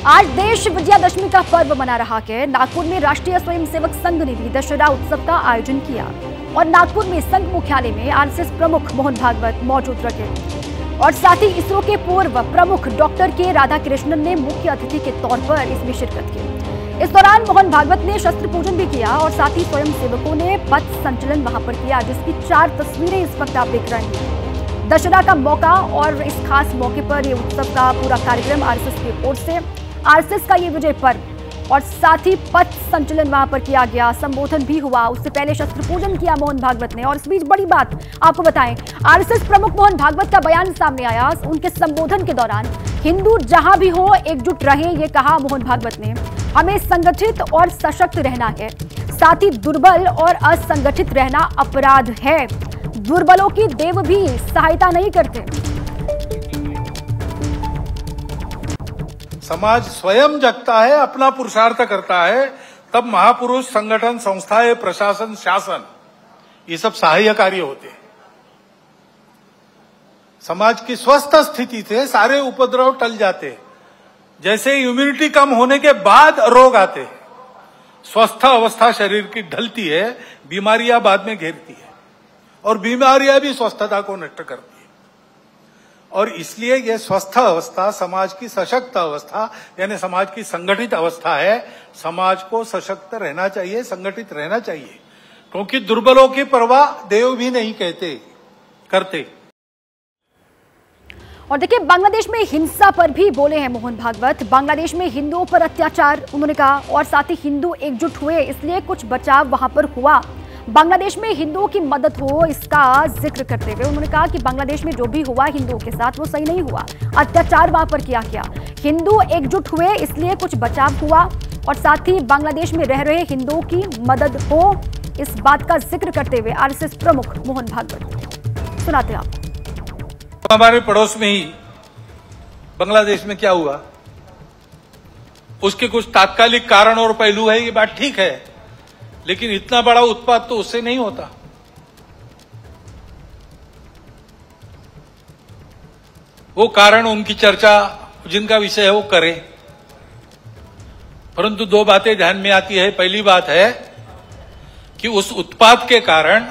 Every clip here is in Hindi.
आज देश विजयादशमी का पर्व मना रहा है। नागपुर में राष्ट्रीय स्वयंसेवक संघ ने भी दशहरा उत्सव का आयोजन किया और नागपुर में संघ मुख्यालय में आरएसएस प्रमुख मोहन भागवत मौजूद रहे और साथ ही इसरो के पूर्व प्रमुख डॉक्टर के राधाकृष्णन ने मुख्य अतिथि के तौर पर इसमें शिरकत की। इस दौरान मोहन भागवत ने शस्त्र पूजन भी किया और साथ ही स्वयंसेवकों ने पथ संचलन वहां पर किया, जिसकी 4 तस्वीरें इस वक्त आप देख रहे हैं। दशहरा का मौका और इस खास मौके पर यह उत्सव का पूरा कार्यक्रम आरएसएस की ओर से, आरएसएस का ये विजय पर्व और साथ ही पथ संचलन वहां पर किया गया, संबोधन भी हुआ। उससे पहले शस्त्र पूजन किया मोहन भागवत ने। और इस बीच बड़ी बात आपको बताएं, आरएसएस प्रमुख मोहन भागवत का बयान सामने आया। उनके संबोधन के दौरान हिंदू जहां भी हो एकजुट रहे, ये कहा मोहन भागवत ने। हमें संगठित और सशक्त रहना है, साथ ही दुर्बल और असंगठित रहना अपराध है। दुर्बलों की देव भी सहायता नहीं करते। समाज स्वयं जगता है, अपना पुरुषार्थ करता है, तब महापुरुष, संगठन, संस्थाएं, प्रशासन, शासन ये सब सहायकारी होते हैं। समाज की स्वस्थ स्थिति से सारे उपद्रव टल जाते हैं। जैसे इम्यूनिटी कम होने के बाद रोग आते हैं, स्वस्थ अवस्था शरीर की ढलती है, बीमारियां बाद में घेरती है और बीमारियां भी स्वस्थता को नष्ट करती है। और इसलिए यह स्वस्थ अवस्था समाज की सशक्त अवस्था यानी समाज की संगठित अवस्था है। समाज को सशक्त रहना चाहिए, संगठित रहना चाहिए, क्योंकि दुर्बलों की परवाह देव भी नहीं करते। और देखिए, बांग्लादेश में हिंसा पर भी बोले हैं मोहन भागवत। बांग्लादेश में हिंदुओं पर अत्याचार उन्होंने कहा और साथ ही हिंदू एकजुट हुए, इसलिए कुछ बचाव वहां पर हुआ। बांग्लादेश में हिंदुओं की मदद हो, इसका जिक्र करते हुए उन्होंने कहा कि बांग्लादेश में जो भी हुआ हिंदुओं के साथ वो सही नहीं हुआ, अत्याचार वहां पर किया गया। हिंदू एकजुट हुए, इसलिए कुछ बचाव हुआ और साथ ही बांग्लादेश में रह रहे हिंदुओं की मदद हो, इस बात का जिक्र करते हुए आरएसएस प्रमुख मोहन भागवत। सुनाते हैं आप। हमारे पड़ोस में ही बांग्लादेश में क्या हुआ, उसके कुछ तात्कालिक कारण और पहलू है, ये बात ठीक है, लेकिन इतना बड़ा उत्पाद तो उससे नहीं होता। वो कारण, उनकी चर्चा जिनका विषय है वो करें, परंतु 2 बातें ध्यान में आती है। पहली बात है कि उस उत्पाद के कारण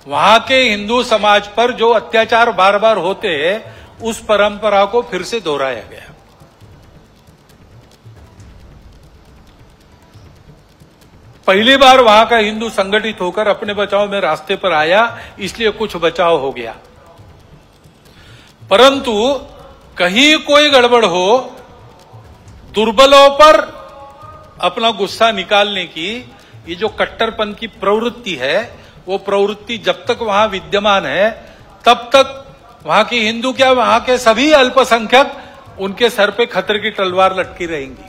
वहां के हिंदू समाज पर जो अत्याचार बार बार होते हैं, उस परंपरा को फिर से दोहराया गया। पहली बार वहां का हिंदू संगठित होकर अपने बचाव में रास्ते पर आया, इसलिए कुछ बचाव हो गया। परंतु कहीं कोई गड़बड़ हो, दुर्बलों पर अपना गुस्सा निकालने की ये जो कट्टरपन की प्रवृत्ति है, वो प्रवृत्ति जब तक वहां विद्यमान है, तब तक वहां के हिंदू क्या, वहां के सभी अल्पसंख्यक, उनके सर पे खतरे की तलवार लटकी रहेंगी।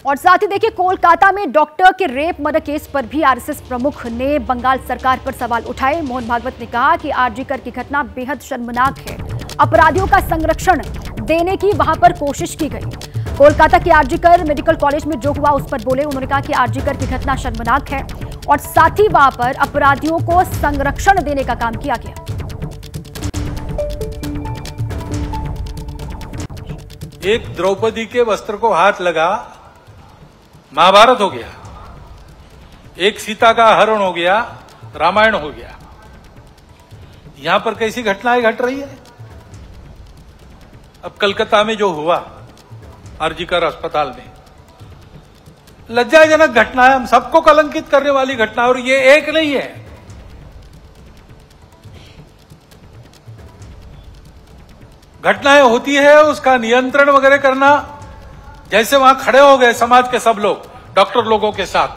और साथ ही देखिए, कोलकाता में डॉक्टर के रेप मर्डर केस पर भी आरएसएस प्रमुख ने बंगाल सरकार पर सवाल उठाए। मोहन भागवत ने कहा कि आरजीकर की घटना बेहद शर्मनाक है, अपराधियों का संरक्षण देने की वहां पर कोशिश की गई। कोलकाता के आरजीकर मेडिकल कॉलेज में जो हुआ उस पर बोले। उन्होंने कहा कि आरजीकर की घटना शर्मनाक है और साथ ही वहां पर अपराधियों को संरक्षण देने का काम किया गया। एक द्रौपदी के वस्त्र को हाथ लगा, महाभारत हो गया। एक सीता का हरण हो गया, रामायण हो गया। यहां पर कैसी घटनाएं घट रही है। अब कलकत्ता में जो हुआ आरजीकर अस्पताल में, लज्जाजनक घटना है, हम सबको कलंकित करने वाली घटना, और ये एक नहीं है। घटनाएं होती है, उसका नियंत्रण वगैरह करना, जैसे वहां खड़े हो गए समाज के सब लोग डॉक्टर लोगों के साथ,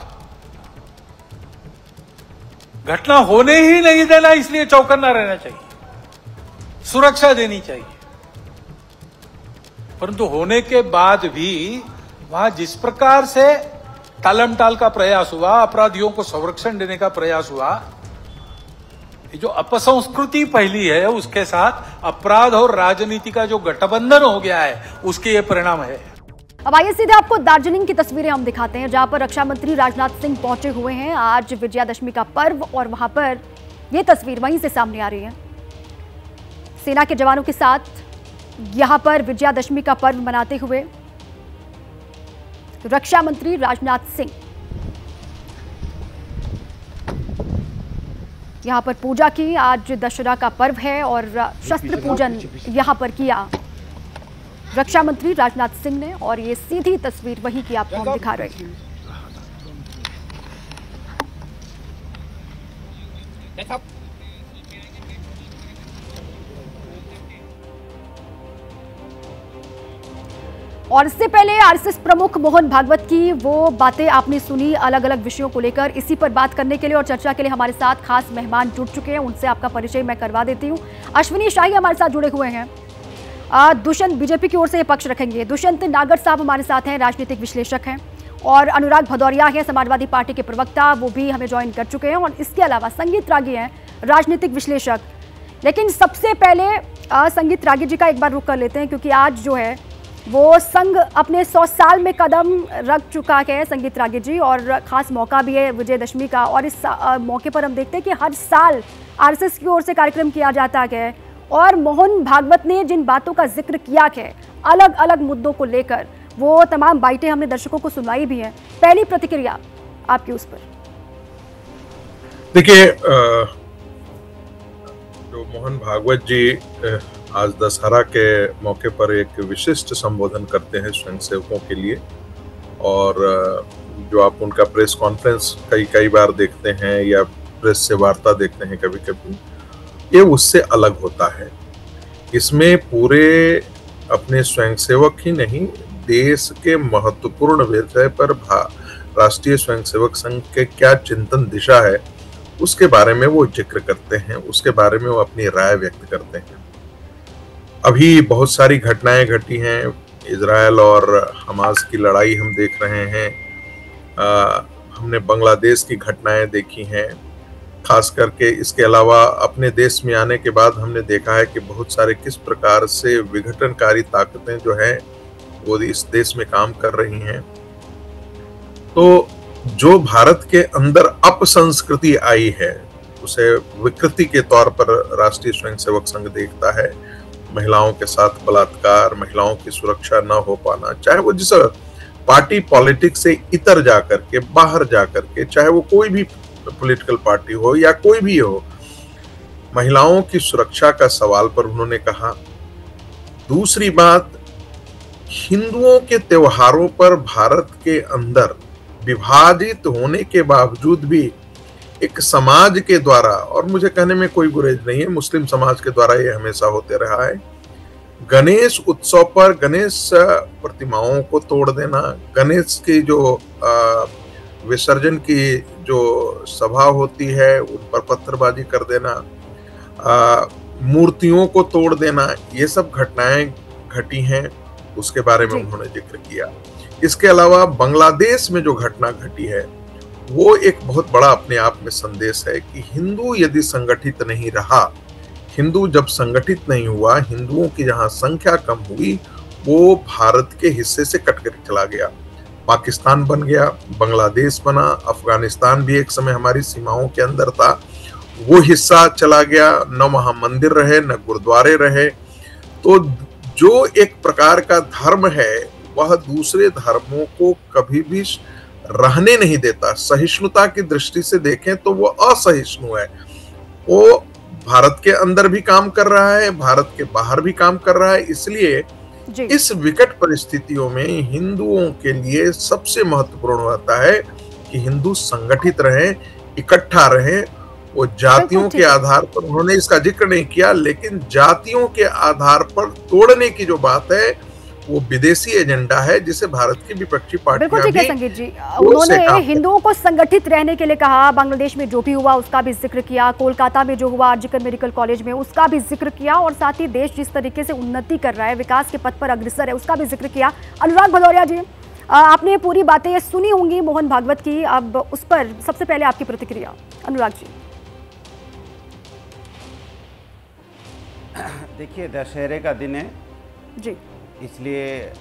घटना होने ही नहीं देना, इसलिए चौकन्ना रहना चाहिए, सुरक्षा देनी चाहिए। परंतु होने के बाद भी वहां जिस प्रकार से टालमटाल का प्रयास हुआ, अपराधियों को संरक्षण देने का प्रयास हुआ, ये जो अपसंस्कृति फैली है, उसके साथ अपराध और राजनीति का जो गठबंधन हो गया है, उसके ये परिणाम है। अब आइए सीधे आपको दार्जिलिंग की तस्वीरें हम दिखाते हैं, जहां पर रक्षा मंत्री राजनाथ सिंह पहुंचे हुए हैं। आज विजयादशमी का पर्व और वहां पर यह तस्वीर वहीं से सामने आ रही है। सेना के जवानों के साथ यहां पर विजयादशमी का पर्व मनाते हुए रक्षा मंत्री राजनाथ सिंह यहां पर पूजा की। आज दशहरा का पर्व है और शस्त्र पूजन यहां पर किया रक्षा मंत्री राजनाथ सिंह ने, और ये सीधी तस्वीर वही की आपको हम दिखा रहे हैं। और इससे पहले आरएसएस प्रमुख मोहन भागवत की वो बातें आपने सुनी अलग अलग विषयों को लेकर। इसी पर बात करने के लिए और चर्चा के लिए हमारे साथ खास मेहमान जुड़ चुके हैं, उनसे आपका परिचय मैं करवा देती हूं। अश्विनी शाही हमारे साथ जुड़े हुए हैं। दुष्यंत बीजेपी की ओर से ये पक्ष रखेंगे। दुष्यंत नागर साहब हमारे साथ हैं, राजनीतिक विश्लेषक हैं, और अनुराग भदौरिया है समाजवादी पार्टी के प्रवक्ता, वो भी हमें ज्वाइन कर चुके हैं। और इसके अलावा संगीत रागी हैं, राजनीतिक विश्लेषक। लेकिन सबसे पहले संगीत रागी जी का एक बार रुख कर लेते हैं, क्योंकि आज जो है वो संघ अपने 100 साल में कदम रख चुका है संगीत रागी जी, और खास मौका भी है विजयदशमी का। और इस मौके पर हम देखते हैं कि हर साल आरएसएस की ओर से कार्यक्रम किया जाता है, और मोहन भागवत ने जिन बातों का जिक्र किया है अलग अलग मुद्दों को लेकर, वो तमाम बाइटें हमने दर्शकों को सुनाई भी हैं। पहली प्रतिक्रिया आपकी उस पर। देखिए, जो मोहन भागवत जी आज दशहरा के मौके पर एक विशिष्ट संबोधन करते हैं स्वयंसेवकों के लिए, और जो आप उनका प्रेस कॉन्फ्रेंस कई बार देखते हैं या प्रेस से वार्ता देखते हैं कभी कभी, ये उससे अलग होता है। इसमें पूरे अपने स्वयंसेवक ही नहीं, देश के महत्वपूर्ण विषय पर राष्ट्रीय स्वयंसेवक संघ के क्या चिंतन दिशा है उसके बारे में वो जिक्र करते हैं, उसके बारे में वो अपनी राय व्यक्त करते हैं। अभी बहुत सारी घटनाएं घटी हैं, इजरायल और हमास की लड़ाई हम देख रहे हैं, हमने बांग्लादेश की घटनाएं देखी हैं, खास करके इसके अलावा अपने देश में आने के बाद हमने देखा है कि बहुत सारे किस प्रकार से विघटनकारी ताकतें जो हैं वो इस देश में काम कर रही हैं। तो जो भारत के अंदर अपसंस्कृति आई है उसे विकृति के तौर पर राष्ट्रीय स्वयंसेवक संघ देखता है। महिलाओं के साथ बलात्कार, महिलाओं की सुरक्षा न हो पाना, चाहे वो जिस पार्टी पॉलिटिक्स से इतर जाकर के, बाहर जाकर के, चाहे वो कोई भी पॉलिटिकल पार्टी हो या कोई भी हो, महिलाओं की सुरक्षा का सवाल पर उन्होंने कहा। दूसरी बात, हिंदुओं के त्योहारों पर भारत के अंदर विभाजित होने के बावजूद भी एक समाज के द्वारा, और मुझे कहने में कोई गुरेज नहीं है, मुस्लिम समाज के द्वारा ये हमेशा होते रहा है, गणेश उत्सव पर गणेश प्रतिमाओं को तोड़ देना, गणेश की जो विसर्जन की जो सभा होती है उन पर पत्थरबाजी कर देना, मूर्तियों को तोड़ देना, ये सब घटनाएं घटी हैं, उसके बारे में उन्होंने जिक्र किया। इसके अलावा बांग्लादेश में जो घटना घटी है वो एक बहुत बड़ा अपने आप में संदेश है कि हिंदू यदि संगठित नहीं रहा, हिंदू जब संगठित नहीं हुआ, हिंदुओं की जहां संख्या कम हुई, वो भारत के हिस्से से कट कर चला गया। पाकिस्तान बन गया, बांग्लादेश बना, अफगानिस्तान भी एक समय हमारी सीमाओं के अंदर था, वो हिस्सा चला गया, न वहां मंदिर रहे न गुरुद्वारे रहे। तो जो एक प्रकार का धर्म है वह दूसरे धर्मों को कभी भी रहने नहीं देता। सहिष्णुता की दृष्टि से देखें तो वो असहिष्णु है, वो भारत के अंदर भी काम कर रहा है, भारत के बाहर भी काम कर रहा है। इसलिए इस विकट परिस्थितियों में हिंदुओं के लिए सबसे महत्वपूर्ण होता है कि हिंदू संगठित रहें, इकट्ठा रहें। वो जातियों के आधार पर, उन्होंने इसका जिक्र नहीं किया, लेकिन जातियों के आधार पर तोड़ने की जो बात है वो विदेशी एजेंडा है जिसे भारत की विपक्षी पार्टियां बिल्कुल ठीक है संगीत जी। उन्होंने हिंदुओं को संगठित रहने के लिए कहा, बांग्लादेश में जो भी हुआ उसका भी जिक्र किया, कोलकाता में जो हुआ आरजीकर मेडिकल कॉलेज में उसका भी जिक्र किया, और साथ ही देश जिस तरीके से उन्नति कर रहा है, विकास के पथ पर अग्रसर है, उसका भी जिक्र किया। अनुराग भदौरिया जी, आपने पूरी बातें सुनी होंगी मोहन भागवत की, अब उस पर सबसे पहले आपकी प्रतिक्रिया। अनुराग जी। देखिए, दशहरे का दिन है जी, इसलिए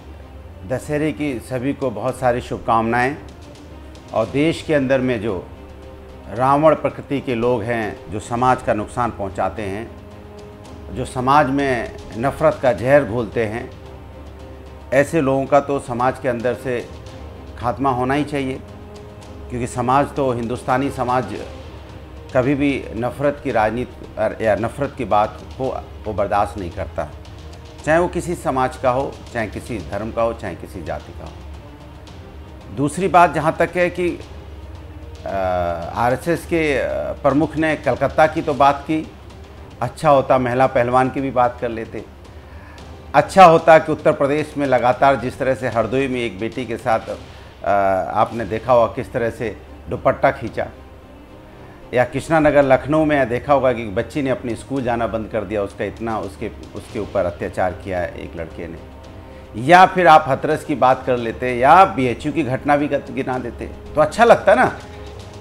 दशहरे की सभी को बहुत सारी शुभकामनाएं। और देश के अंदर में जो रावण प्रकृति के लोग हैं, जो समाज का नुकसान पहुंचाते हैं, जो समाज में नफ़रत का जहर घोलते हैं, ऐसे लोगों का तो समाज के अंदर से खात्मा होना ही चाहिए, क्योंकि समाज तो हिंदुस्तानी समाज कभी भी नफ़रत की राजनीति या नफ़रत की बात को वो बर्दाश्त नहीं करता, चाहे वो किसी समाज का हो, चाहे किसी धर्म का हो, चाहे किसी जाति का हो। दूसरी बात जहाँ तक है कि आरएसएस के प्रमुख ने कलकत्ता की तो बात की, अच्छा होता महिला पहलवान की भी बात कर लेते। अच्छा होता कि उत्तर प्रदेश में लगातार जिस तरह से हरदोई में एक बेटी के साथ आपने देखा होगा किस तरह से दुपट्टा खींचा, या कृष्णानगर लखनऊ में देखा होगा कि बच्ची ने अपनी स्कूल जाना बंद कर दिया, उसका इतना उसके ऊपर अत्याचार किया है एक लड़के ने, या फिर आप हाथरस की बात कर लेते या बीएचयू की घटना भी गिना देते तो अच्छा लगता ना।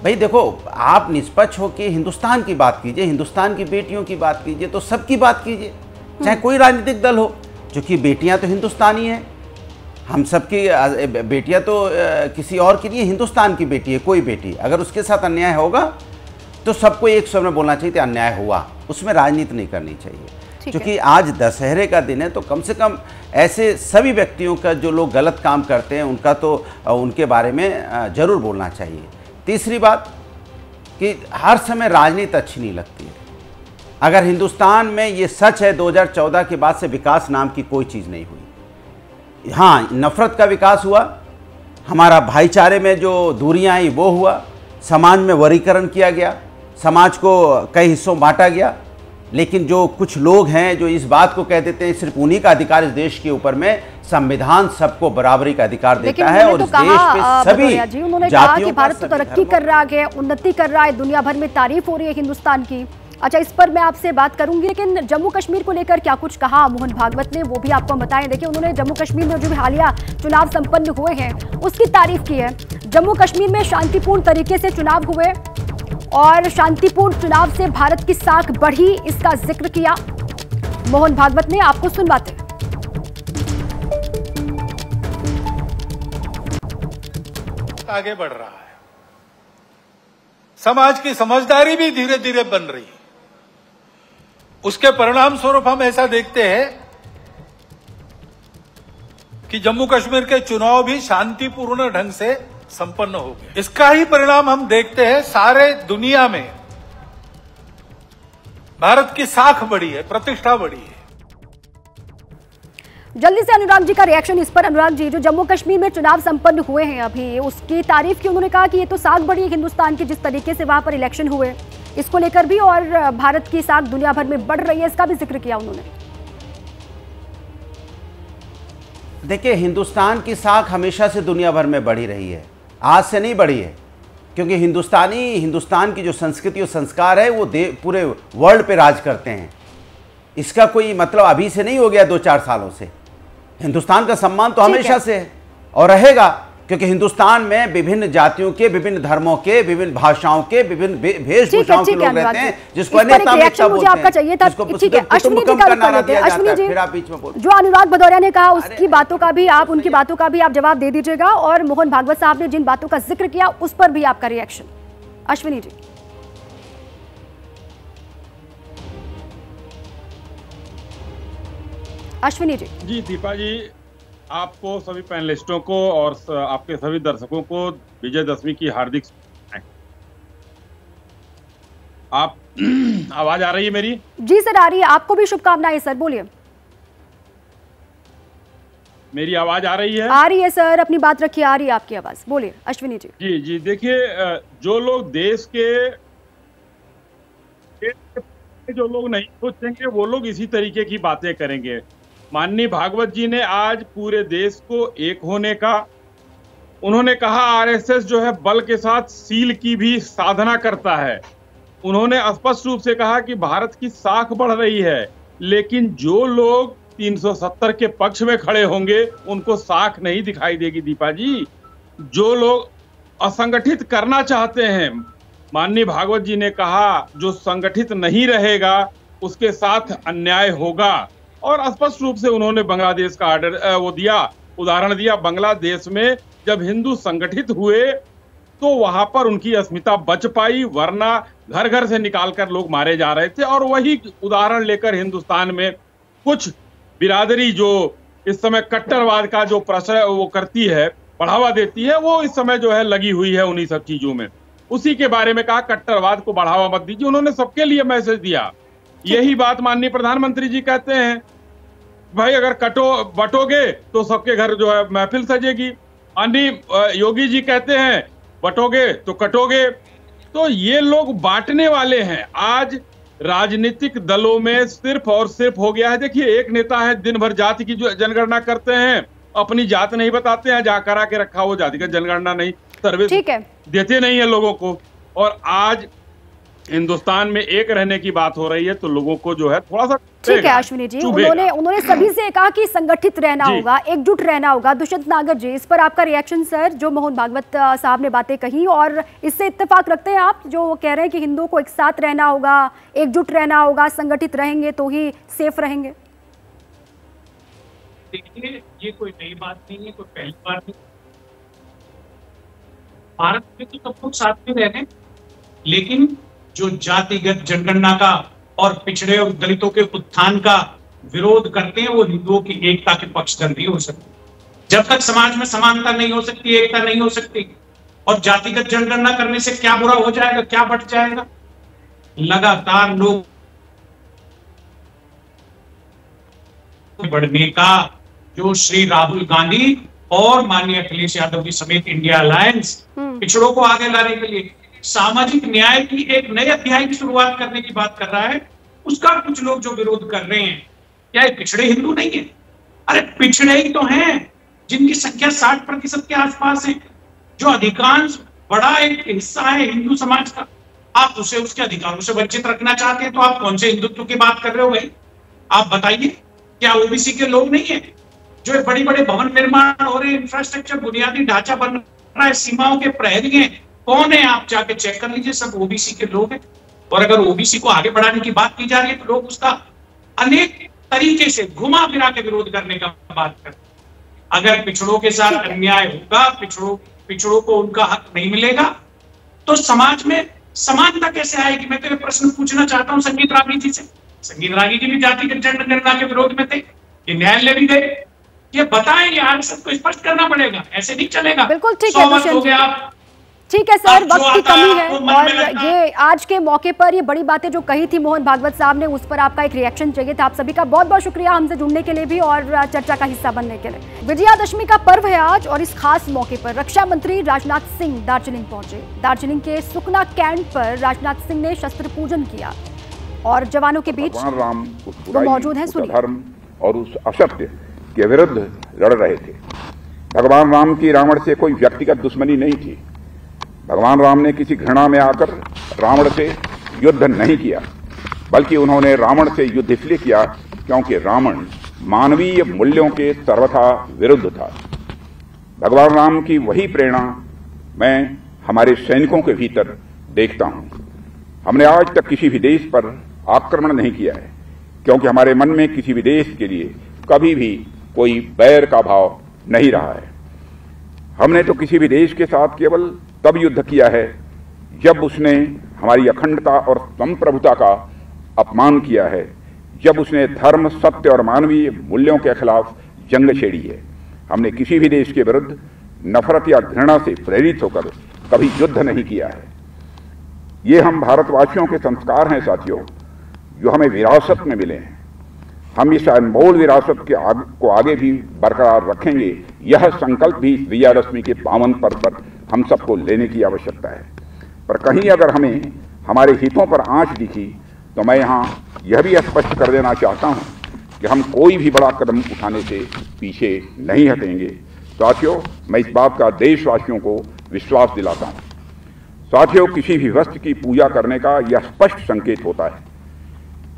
भाई देखो, आप निष्पक्ष होकर हिंदुस्तान की बात कीजिए, हिंदुस्तान की बेटियों की बात कीजिए, तो सबकी बात कीजिए, चाहे कोई राजनीतिक दल हो, क्योंकि बेटियां तो हिंदुस्तानी हैं, हम सबकी बेटियां तो किसी और की नहीं, हिंदुस्तान की बेटी है कोई बेटी, अगर उसके साथ अन्याय होगा तो सबको एक स्वर में बोलना चाहिए अन्याय हुआ, उसमें राजनीति नहीं करनी चाहिए। क्योंकि आज दशहरे का दिन है, तो कम से कम ऐसे सभी व्यक्तियों का जो लोग गलत काम करते हैं उनका तो उनके बारे में ज़रूर बोलना चाहिए। तीसरी बात कि हर समय राजनीति अच्छी नहीं लगती है। अगर हिंदुस्तान में ये सच है 2014 के बाद से विकास नाम की कोई चीज़ नहीं हुई। हाँ, नफ़रत का विकास हुआ, हमारा भाईचारे में जो दूरियां आई वो हुआ, समाज में वर्गीकरण किया गया, समाज को कई हिस्सों बांटा गया, लेकिन जो कुछ लोग हैं जो इस बात को कह देते हैं सिर्फ उन्हीं का अधिकार इस देश के ऊपर में, संविधान सबको बराबरी का अधिकार देता है और इस देश पे सभी उन्होंने कहा कि भारत तो तरक्की कर रहा है, उन्नति कर रहा है, दुनिया भर में तारीफ हो रही है हिंदुस्तान की। अच्छा, इस पर मैं आपसे बात करूंगी, लेकिन जम्मू कश्मीर को लेकर क्या कुछ कहा मोहन भागवत ने, वो भी आपको बताएं। देखिए, उन्होंने जम्मू कश्मीर में जो भी हालिया चुनाव संपन्न हुए हैं उसकी तारीफ की है। जम्मू कश्मीर में शांतिपूर्ण तरीके से चुनाव हुए और शांतिपूर्ण चुनाव से भारत की साख बढ़ी, इसका जिक्र किया मोहन भागवत ने। आपको सुनवाते। आगे बढ़ रहा है, समाज की समझदारी भी धीरे धीरे बन रही है। उसके परिणाम स्वरूप हम ऐसा देखते हैं कि जम्मू कश्मीर के चुनाव भी शांतिपूर्ण ढंग से संपन्न हो गए। इसका ही परिणाम हम देखते हैं सारे दुनिया में भारत की साख बढ़ी है, प्रतिष्ठा बढ़ी है। जल्दी से अनुराग जी का रिएक्शन इस पर। अनुराग जी, जो जम्मू कश्मीर में चुनाव संपन्न हुए हैं अभी, उसकी तारीफ की उन्होंने कहा कि ये तो साख बढ़ी है हिंदुस्तान की, जिस तरीके से वहां पर इलेक्शन हुए, इसको लेकर भी, और भारत की साख दुनिया भर में बढ़ रही है, इसका भी जिक्र किया उन्होंने। देखिए, हिंदुस्तान की साख हमेशा से दुनिया भर में बढ़ी रही है, आज से नहीं बढ़ी है, क्योंकि हिंदुस्तान की जो संस्कृति और संस्कार है वो पूरे वर्ल्ड पे राज करते हैं। इसका कोई मतलब अभी से नहीं हो गया 2-4 सालों से। हिंदुस्तान का सम्मान तो हमेशा से है और रहेगा, क्योंकि हिंदुस्तान में विभिन्न जातियों के, विभिन्न धर्मों के, विभिन्न भाषाओं के, विभिन्न वेशभूषाओं के लोग रहते हैं, जिसको अनेकता में एकता बोलते हैं। आपका चाहिए था, ठीक है। अश्विनी जी का नारा दिया जाता है, फिर आप बीच में बोलते हैं। जो अनुराग भदौरिया ने कहा उसकी बातों का भी आप, उनकी बातों का भी आप जवाब दे दीजिएगा, और मोहन भागवत साहब ने जिन बातों का जिक्र किया उस पर भी आपका रिएक्शन। अश्विनी जी। अश्विनी जी। जी दीपा जी, आपको, सभी पैनलिस्टों को और आपके सभी दर्शकों को विजयदशमी की हार्दिक शुभकामनाएं। आप आवाज आ रही है मेरी? जी सर, आ रही है। आपको भी शुभकामनाएं सर, बोलिए। मेरी आवाज आ रही है? आ रही है सर, अपनी बात रखिए, आ रही है आपकी आवाज, बोलिए अश्विनी जी। जी जी, देखिए, जो लोग देश के जो लोग नहीं सोचेंगे वो लोग इसी तरीके की बातें करेंगे। माननीय भागवत जी ने आज पूरे देश को एक होने का, उन्होंने कहा आरएसएस जो है बल के साथ सील की भी साधना करता है। उन्होंने स्पष्ट रूप से कहा कि भारत की साख बढ़ रही है, लेकिन जो लोग 370 के पक्ष में खड़े होंगे उनको साख नहीं दिखाई देगी दीपा जी। जो लोग असंगठित करना चाहते हैं, माननीय भागवत जी ने कहा जो संगठित नहीं रहेगा उसके साथ अन्याय होगा, और स्पष्ट रूप से उन्होंने बांग्लादेश का उदाहरण दिया। बांग्लादेश में जब हिंदू संगठित हुए तो वहां पर उनकी अस्मिता बच पाई, वरना घर घर से निकालकर लोग मारे जा रहे थे। और वही उदाहरण लेकर हिंदुस्तान में कुछ बिरादरी जो इस समय कट्टरवाद का जो प्रश्रय वो करती है, बढ़ावा देती है, वो इस समय जो है लगी हुई है उन्हीं सब चीजों में। उसी के बारे में कहा कट्टरवाद को बढ़ावा मत दीजिए। उन्होंने सबके लिए मैसेज दिया। यही बात माननीय प्रधानमंत्री जी कहते हैं, भाई अगर बटोगे तो सबके घर जो है महफिल सजेगी। माननीय योगी जी कहते हैं बटोगे तो कटोगे। तो ये लोग बांटने वाले हैं। आज राजनीतिक दलों में सिर्फ और सिर्फ हो गया है, देखिए एक नेता है दिन भर जाति की जो जनगणना करते हैं, अपनी जात नहीं बताते हैं, जहाँ करा के रखा वो जाति का जनगणना नहीं, सर्विस देते नहीं है लोगों को। और आज हिंदुस्तान में एक रहने की बात हो रही है, तो लोगों को जो है थोड़ा सा ठीक है। अश्विनी जी, उन्होंने सभी से कहा कि संगठित रहना होगा, एकजुट रहना होगा। दुष्यंत नागर जी, इस पर आपका रिएक्शन सर, जो मोहन भागवत साहब ने बातें कही, और इससे इत्तेफाक रखते हैं आप जो कह रहे हैं कि हिंदुओं को एक साथ रहना होगा, एकजुट रहना होगा, संगठित रहेंगे तो ही सेफ रहेंगे? देखिए, ये कोई नई बात नहीं है, कोई पहली बार नहीं। भारत में तो सब लोग साथ में रह रहे हैं, लेकिन जो जातिगत जनगणना का और पिछड़े और दलितों के उत्थान का विरोध करते हैं, वो हिंदुओं की एकता के पक्षधर नहीं हो सकते। जब तक समाज में समानता नहीं हो सकती, एकता नहीं हो सकती। और जातिगत जनगणना करने से क्या बुरा हो जाएगा, क्या बढ़ जाएगा? लगातार लोग बढ़ने का जो श्री राहुल गांधी और माननीय अखिलेश यादव जी समेत इंडिया अलायंस पिछड़ों को आगे लाने के लिए सामाजिक न्याय की एक नए अध्याय की शुरुआत करने की बात कर रहा है, उसका कुछ लोग जो विरोध कर रहे हैं, क्या ये पिछड़े हिंदू नहीं है? अरे पिछड़े ही तो हैं, जिनकी संख्या 60% के आसपास है, जो अधिकांश बड़ा एक हिस्सा है हिंदू समाज का। आप उसे उसके अधिकारों से वंचित रखना चाहते हैं, तो आप कौन से हिंदुत्व की बात कर रहे हो भाई? आप बताइए, क्या ओबीसी के लोग नहीं है? जो बड़ी बड़े भवन निर्माण हो रहे हैं, इंफ्रास्ट्रक्चर बुनियादी ढांचा बन रहा है, सीमाओं के प्रहरी हैं, कौन है? आप जाके चेक कर लीजिए, सब ओबीसी के लोग हैं। और अगर ओबीसी को आगे बढ़ाने की बात की जा रही है, तो लोग उसका अनेक तरीके से घुमा फिरा के विरोध करने का बात करते हैं। अगर पिछड़ों के साथ अन्याय होगा, पिछड़ों को उनका हक नहीं मिलेगा, तो समाज में समानता कैसे आएगी? मैं तो ये प्रश्न पूछना चाहता हूं संगीत रागी जी से। संगीत रागी जी भी जातिगत जनगणना के विरोध में थे, ये न्यायालय भी गए। ये बताएं, ये आरएसएस को स्पष्ट करना पड़ेगा, ऐसे नहीं चलेगा। बिल्कुल ठीक है, ठीक है सर, वक्त की कमी है। और ये आज के मौके पर ये बड़ी बातें जो कही थी मोहन भागवत साहब ने, उस पर आपका एक रिएक्शन चाहिए था। आप सभी का बहुत बहुत शुक्रिया हमसे जुड़ने के लिए भी और चर्चा का हिस्सा बनने के लिए। विजयादशमी का पर्व है आज, और इस खास मौके पर रक्षा मंत्री राजनाथ सिंह दार्जिलिंग पहुंचे। दार्जिलिंग के सुकना कैंप पर राजनाथ सिंह ने शस्त्र पूजन किया और जवानों के बीच वो मौजूद है। सुनिए। धर्म और उस असत्य के विरुद्ध लड़ रहे थे। भगवान राम की रावण से कोई व्यक्तिगत दुश्मनी नहीं थी। भगवान राम ने किसी घृणा में आकर रावण से युद्ध नहीं किया, बल्कि उन्होंने रावण से युद्ध इसलिए किया क्योंकि रावण मानवीय मूल्यों के सर्वथा विरुद्ध था। भगवान राम की वही प्रेरणा मैं हमारे सैनिकों के भीतर देखता हूं। हमने आज तक किसी भी देश पर आक्रमण नहीं किया है, क्योंकि हमारे मन में किसी भी देश के लिए कभी भी कोई बैर का भाव नहीं रहा है। हमने तो किसी भी देश के साथ केवल तब युद्ध किया है जब उसने हमारी अखंडता और संप्रभुता का अपमान किया है, जब उसने धर्म, सत्य और मानवीय मूल्यों के खिलाफ जंग छेड़ी है। हमने किसी भी देश के विरुद्ध नफरत या घृणा से प्रेरित होकर कभी युद्ध नहीं किया है। ये हम भारतवासियों के संस्कार हैं साथियों, जो हमें विरासत में मिले हैं। हम इस अनमोल विरासत को आगे भी बरकरार रखेंगे। यह संकल्प भी विजयादशमी के पावन पर्व पर हम सबको लेने की आवश्यकता है। पर कहीं अगर हमें हमारे हितों पर आंच दिखी, तो मैं यहाँ यह भी स्पष्ट कर देना चाहता हूँ कि हम कोई भी बड़ा कदम उठाने से पीछे नहीं हटेंगे। साथियों, मैं इस बात का देशवासियों को विश्वास दिलाता हूँ। साथियों, किसी भी वस्तु की पूजा करने का यह स्पष्ट संकेत होता है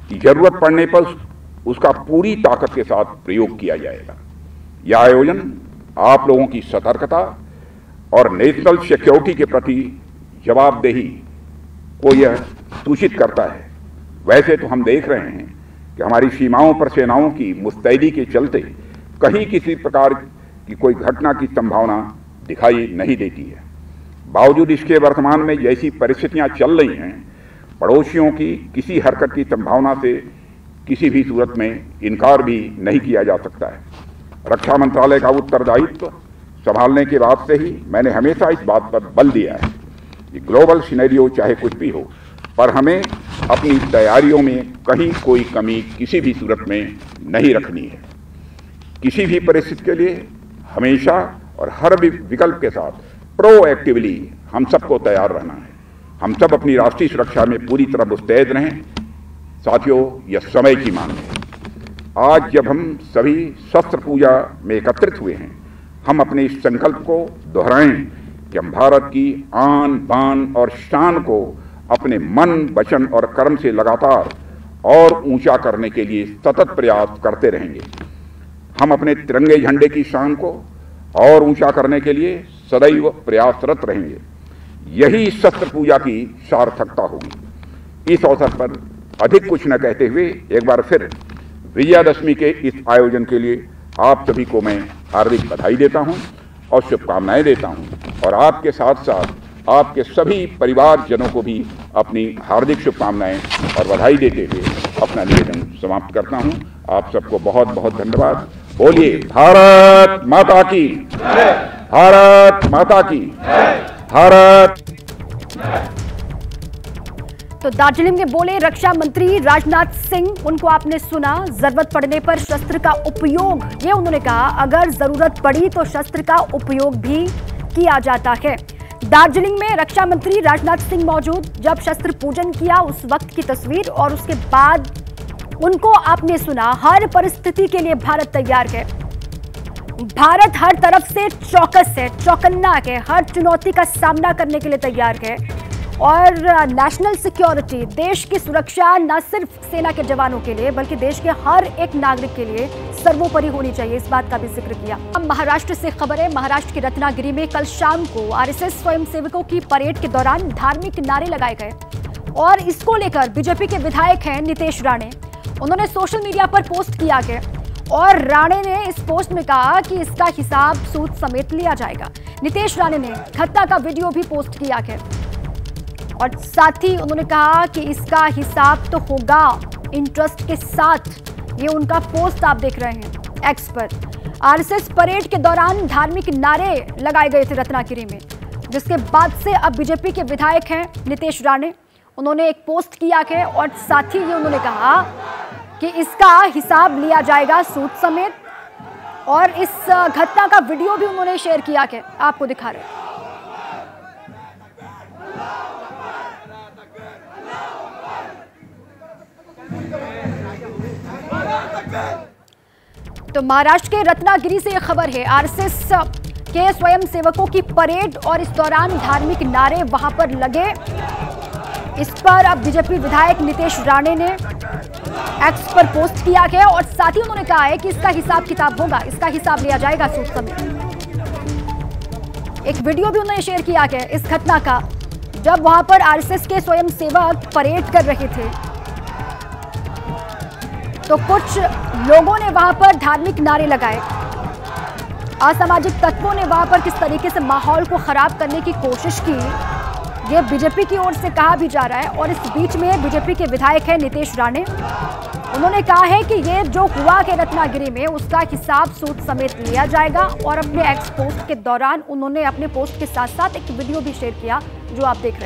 कि जरूरत पड़ने पर उसका पूरी ताकत के साथ प्रयोग किया जाएगा। यह आयोजन आप लोगों की सतर्कता और नेशनल सिक्योरिटी के प्रति जवाबदेही को यह सूचित करता है। वैसे तो हम देख रहे हैं कि हमारी सीमाओं पर सेनाओं की मुस्तैदी के चलते कहीं किसी प्रकार की कोई घटना की संभावना दिखाई नहीं देती है। बावजूद इसके वर्तमान में जैसी परिस्थितियां चल रही हैं, पड़ोसियों की किसी हरकत की संभावना से किसी भी सूरत में इनकार भी नहीं किया जा सकता है। रक्षा मंत्रालय का उत्तरदायित्व संभालने के बाद से ही मैंने हमेशा इस बात पर बल दिया है कि ग्लोबल सिनेरियो चाहे कुछ भी हो, पर हमें अपनी तैयारियों में कहीं कोई कमी किसी भी सूरत में नहीं रखनी है। किसी भी परिस्थिति के लिए हमेशा और हर विकल्प के साथ प्रोएक्टिवली हम सबको तैयार रहना है। हम सब अपनी राष्ट्रीय सुरक्षा में पूरी तरह मुस्तैद रहें। साथियों, यह समय की मांग है। आज जब हम सभी शस्त्र पूजा में एकत्रित हुए हैं, हम अपने इस संकल्प को दोहराएं कि हम भारत की आन बान और शान को अपने मन, वचन और कर्म से लगातार और ऊंचा करने के लिए सतत प्रयास करते रहेंगे। हम अपने तिरंगे झंडे की शान को और ऊंचा करने के लिए सदैव प्रयासरत रहेंगे। यही शस्त्र पूजा की सार्थकता होगी। इस अवसर पर अधिक कुछ न कहते हुए एक बार फिर विजयादशमी के इस आयोजन के लिए आप सभी को मैं हार्दिक बधाई देता हूं और शुभकामनाएं देता हूं, और आपके साथ साथ आपके सभी परिवारजनों को भी अपनी हार्दिक शुभकामनाएं और बधाई देते हुए अपना निवेदन समाप्त करता हूं। आप सबको बहुत बहुत धन्यवाद। बोलिए भारत माता की, भारत माता की, भारत। तो दार्जिलिंग में बोले रक्षा मंत्री राजनाथ सिंह, उनको आपने सुना। जरूरत पड़ने पर शस्त्र का उपयोग, ये उन्होंने कहा, अगर जरूरत पड़ी तो शस्त्र का उपयोग भी किया जाता है। दार्जिलिंग में रक्षा मंत्री राजनाथ सिंह मौजूद, जब शस्त्र पूजन किया उस वक्त की तस्वीर, और उसके बाद उनको आपने सुना। हर परिस्थिति के लिए भारत तैयार है। भारत हर तरफ से चौकस है, चौकन्ना है, हर चुनौती का सामना करने के लिए तैयार है। और नेशनल सिक्योरिटी, देश की सुरक्षा न सिर्फ सेना के जवानों के लिए बल्कि देश के हर एक नागरिक के लिए सर्वोपरि होनी चाहिए, इस बात का भी जिक्र किया। अब महाराष्ट्र से खबर है। महाराष्ट्र के रत्नागिरी में कल शाम को आरएसएस स्वयंसेवकों की परेड के दौरान धार्मिक नारे लगाए गए, और इसको लेकर बीजेपी के विधायक हैं नितेश राणे, उन्होंने सोशल मीडिया पर पोस्ट किया है, और राणे ने इस पोस्ट में कहा कि इसका हिसाब सूद समेत लिया जाएगा। नितेश राणे ने घटना का वीडियो भी पोस्ट किया है, और साथ ही उन्होंने कहा कि इसका हिसाब तो होगा इंटरेस्ट के साथ। ये उनका पोस्ट आप देख रहे हैं एक्स पर। आरएसएस परेड के दौरान धार्मिक नारे लगाए गए थे रत्नागिरी में, जिसके बाद से अब बीजेपी के विधायक हैं नितेश राणे, उन्होंने एक पोस्ट किया है, और साथ ही ये उन्होंने कहा कि इसका हिसाब लिया जाएगा सूद समेत। और इस घटना का वीडियो भी उन्होंने शेयर किया है, आपको दिखा रहे हैं। तो महाराष्ट्र के रत्नागिरी से यह खबर है। आरएसएस के स्वयंसेवकों की परेड और इस दौरान धार्मिक नारे वहां पर लगे। इस पर अब बीजेपी विधायक नितेश राणे ने एक्स पर पोस्ट किया है, और साथ ही उन्होंने कहा है कि इसका हिसाब किताब होगा, इसका हिसाब लिया जाएगा सूद समेत। एक वीडियो भी उन्होंने शेयर किया है इस घटना का, जब वहां पर आरएसएस के स्वयंसेवक परेड कर रहे थे, तो कुछ लोगों ने वहां पर धार्मिक नारे लगाए। असामाजिक तत्वों ने वहां पर किस तरीके से माहौल को खराब करने की कोशिश की, ये बीजेपी की ओर से कहा भी जा रहा है। और इस बीच में बीजेपी के विधायक हैं नितेश राणे, उन्होंने कहा है कि ये जो हुआ है रत्नागिरी में उसका हिसाब सूद समेत लिया जाएगा। और अपने एक्स पोस्ट के दौरान उन्होंने अपने पोस्ट के साथ साथ एक वीडियो भी शेयर किया, जो आप देख रहे हैं।